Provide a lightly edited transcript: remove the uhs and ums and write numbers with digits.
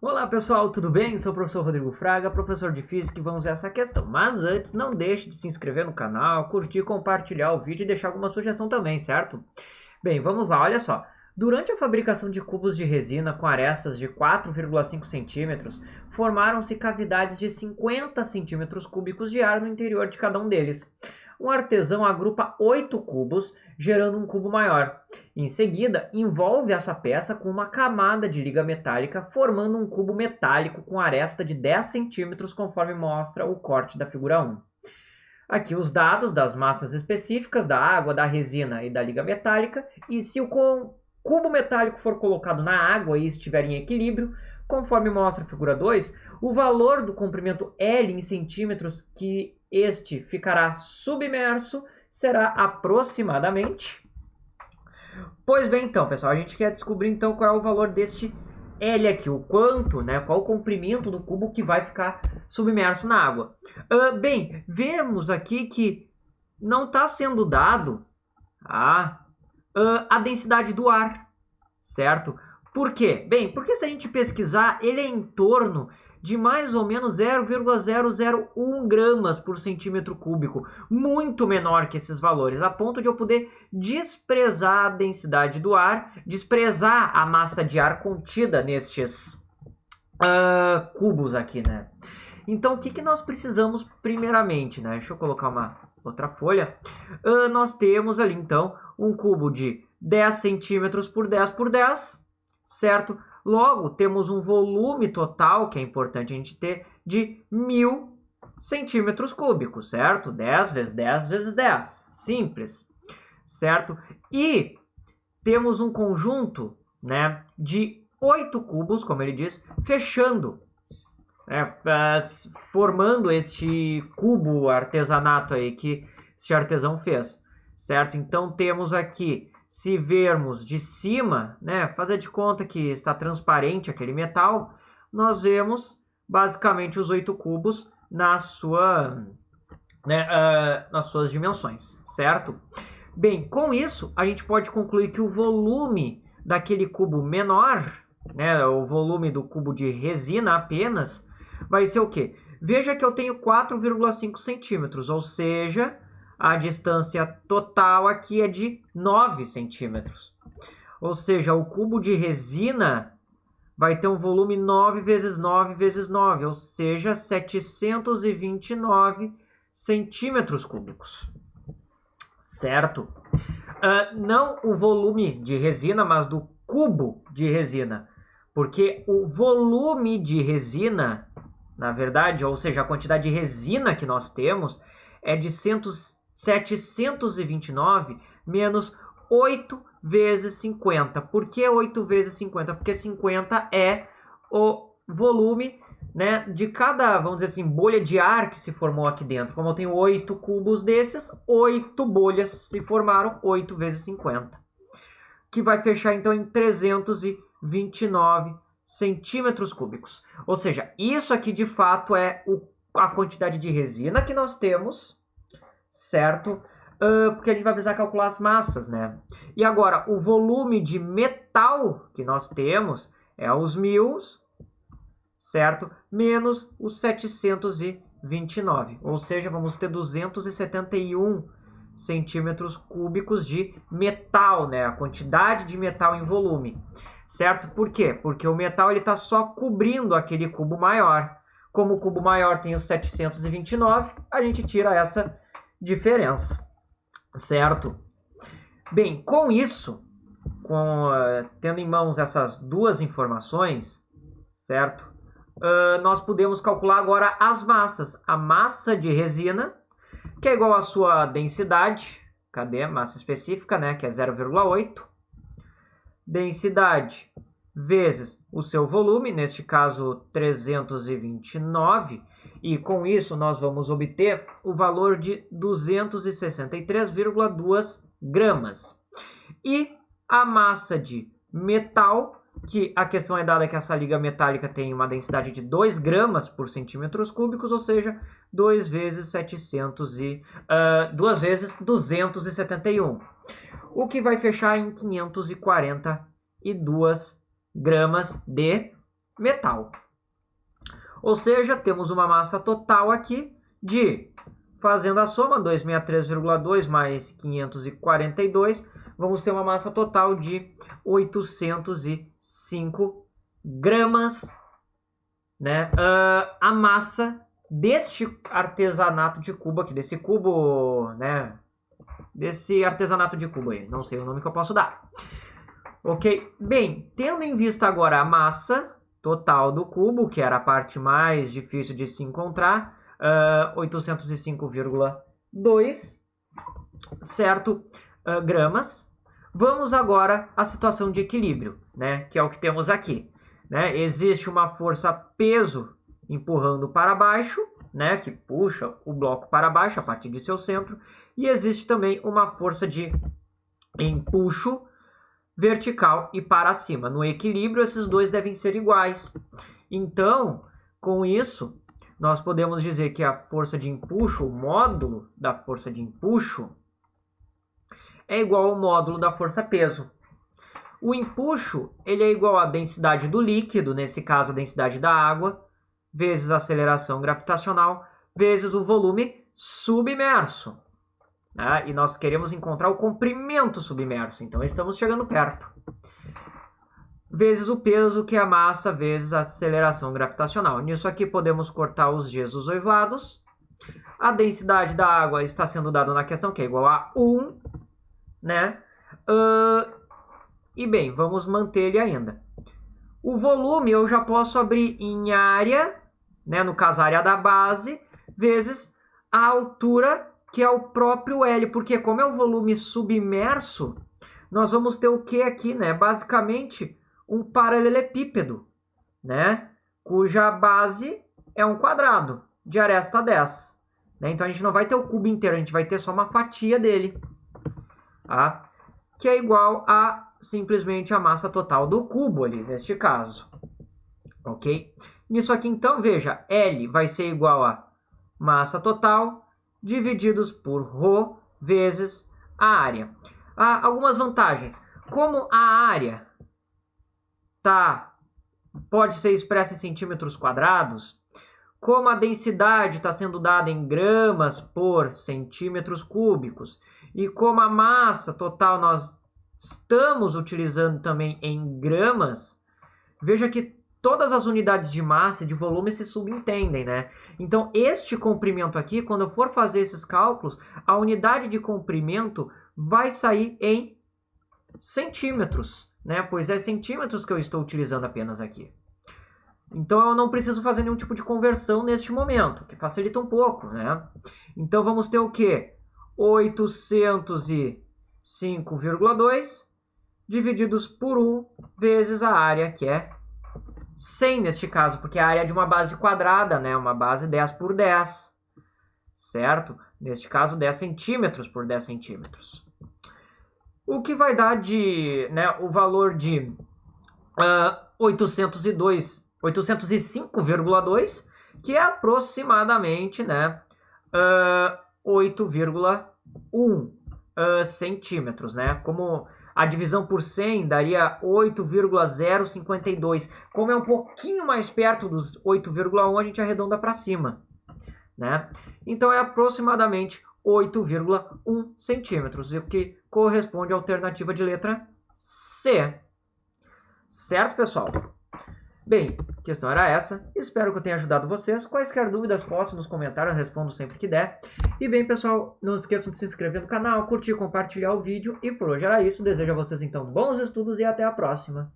Olá pessoal, tudo bem? Sou o professor Rodrigo Fraga, professor de Física e vamos a essa questão. Mas antes, não deixe de se inscrever no canal, curtir, compartilhar o vídeo e deixar alguma sugestão também, certo? Bem, vamos lá, olha só. Durante a fabricação de cubos de resina com arestas de 4,5 centímetros, formaram-se cavidades de 50 centímetros cúbicos de ar no interior de cada um deles. Um artesão agrupa 8 cubos, gerando um cubo maior. Em seguida, envolve essa peça com uma camada de liga metálica, formando um cubo metálico com aresta de 10 centímetros, conforme mostra o corte da figura 1. Aqui os dados das massas específicas da água, da resina e da liga metálica, e se o cubo metálico for colocado na água e estiver em equilíbrio, conforme mostra a figura 2, o valor do comprimento L em centímetros que este ficará submerso será aproximadamente... Pois bem, então, pessoal, a gente quer descobrir então qual é o valor deste L aqui, o quanto, né, qual o comprimento do cubo que vai ficar submerso na água. Bem, vemos aqui que não está sendo dado a densidade do ar, certo? Por quê? Bem, porque se a gente pesquisar, ele é em torno de mais ou menos 0,001 gramas por centímetro cúbico, muito menor que esses valores, a ponto de eu poder desprezar a densidade do ar, desprezar a massa de ar contida nestes cubos aqui, né? Então, o que nós precisamos primeiramente, né? Deixa eu colocar uma outra folha. Nós temos ali, então, um cubo de 10 centímetros por 10 por 10, certo? Logo, temos um volume total, que é importante a gente ter, de 1000 centímetros cúbicos, certo? 10 vezes 10 vezes 10. Simples, certo? E temos um conjunto, né, de 8 cubos, como ele diz, fechando, formando este cubo artesanato aí que este artesão fez, certo? Então, temos aqui... Se vermos de cima, né, fazer de conta que está transparente aquele metal, nós vemos basicamente os 8 cubos nas suas dimensões, certo? Bem, com isso, a gente pode concluir que o volume daquele cubo menor, né, o volume do cubo de resina apenas, vai ser o quê? Veja que eu tenho 4,5 centímetros, ou seja... a distância total aqui é de 9 centímetros. Ou seja, o cubo de resina vai ter um volume 9 vezes 9 vezes 9, ou seja, 729 centímetros cúbicos. Certo? Não o volume de resina, mas do cubo de resina. Porque o volume de resina, na verdade, ou seja, a quantidade de resina que nós temos é de 729 menos 8 vezes 50. Por que 8 vezes 50? Porque 50 é o volume, né, de cada, vamos dizer assim, bolha de ar que se formou aqui dentro. Como eu tenho 8 cubos desses, 8 bolhas se formaram, 8 vezes 50. Que vai fechar, então, em 329 centímetros cúbicos. Ou seja, isso aqui, de fato, é a quantidade de resina que nós temos, certo? Porque a gente vai precisar calcular as massas, né? E agora, o volume de metal que nós temos é os 1000, certo? Menos os 729. Ou seja, vamos ter 271 centímetros cúbicos de metal, né? A quantidade de metal em volume, certo? Por quê? Porque o metal está só cobrindo aquele cubo maior. Como o cubo maior tem os 729, a gente tira essa diferença, certo? Bem, com isso, tendo em mãos essas duas informações, certo? Nós podemos calcular agora as massas. A massa de resina, que é igual à sua densidade, cadê a massa específica, né? Que é 0,8. Densidade vezes o seu volume, neste caso 329, e com isso nós vamos obter o valor de 263,2 gramas. E a massa de metal, que a questão é dada que essa liga metálica tem uma densidade de 2 gramas por centímetros cúbicos, ou seja, 2 vezes 271, o que vai fechar em 542 gramas de metal. Ou seja, temos uma massa total aqui de, fazendo a soma, 263,2 mais 542, vamos ter uma massa total de 805 gramas, né? A massa deste artesanato de cubo aqui, desse cubo, né? Desse artesanato de cubo aí, não sei o nome que eu posso dar. Ok? Bem, tendo em vista agora a massa total do cubo, que era a parte mais difícil de se encontrar, 805,2, certo? Gramas. Vamos agora à situação de equilíbrio, né? Que é o que temos aqui, né? Existe uma força peso empurrando para baixo, né? Que puxa o bloco para baixo a partir de seu centro, e existe também uma força de empuxo vertical e para cima. No equilíbrio, esses dois devem ser iguais. Então, com isso, nós podemos dizer que a força de empuxo, o módulo da força de empuxo, é igual ao módulo da força-peso. O empuxo ele é igual à densidade do líquido, nesse caso a densidade da água, vezes a aceleração gravitacional, vezes o volume submerso. E nós queremos encontrar o comprimento submerso, então estamos chegando perto. Vezes o peso, que é a massa, vezes a aceleração gravitacional. Nisso aqui podemos cortar os G's dos dois lados. A densidade da água está sendo dada na questão, que é igual a 1, né? E bem, vamos manter ele ainda. O volume eu já posso abrir em área, né? No caso, a área da base, vezes a altura, que é o próprio L, porque como é o volume submerso, nós vamos ter o que aqui, né? Basicamente, um paralelepípedo, né? Cuja base é um quadrado de aresta 10. Né? Então, a gente não vai ter o cubo inteiro, a gente vai ter só uma fatia dele. Tá? Que é igual a simplesmente a massa total do cubo ali, neste caso. Ok? Nisso aqui, então, veja, L vai ser igual a massa total divididos por ρ vezes a área. Há algumas vantagens. Como a área pode ser expressa em centímetros quadrados, como a densidade está sendo dada em gramas por centímetros cúbicos, e como a massa total nós estamos utilizando também em gramas, veja que todas as unidades de massa e de volume se subentendem, né? Então, este comprimento aqui, quando eu for fazer esses cálculos, a unidade de comprimento vai sair em centímetros, né? Pois é centímetros que eu estou utilizando apenas aqui. Então, eu não preciso fazer nenhum tipo de conversão neste momento, que facilita um pouco, né? Então, vamos ter o quê? 805,2 divididos por 1 vezes a área, que é 100 neste caso, porque a área é de uma base quadrada, né? Uma base 10 por 10, certo? Neste caso, 10 centímetros por 10 centímetros. O que vai dar o valor de 805,2, que é aproximadamente, né, 8,1 centímetros, né? Como a divisão por 100 daria 8,052. Como é um pouquinho mais perto dos 8,1, a gente arredonda para cima, né? Então, é aproximadamente 8,1 centímetros, o que corresponde à alternativa de letra C. Certo, pessoal? Bem, a questão era essa. Espero que eu tenha ajudado vocês. Quaisquer dúvidas, possam nos comentários, respondo sempre que der. E bem, pessoal, não esqueçam de se inscrever no canal, curtir, compartilhar o vídeo. E por hoje era isso. Desejo a vocês, então, bons estudos e até a próxima.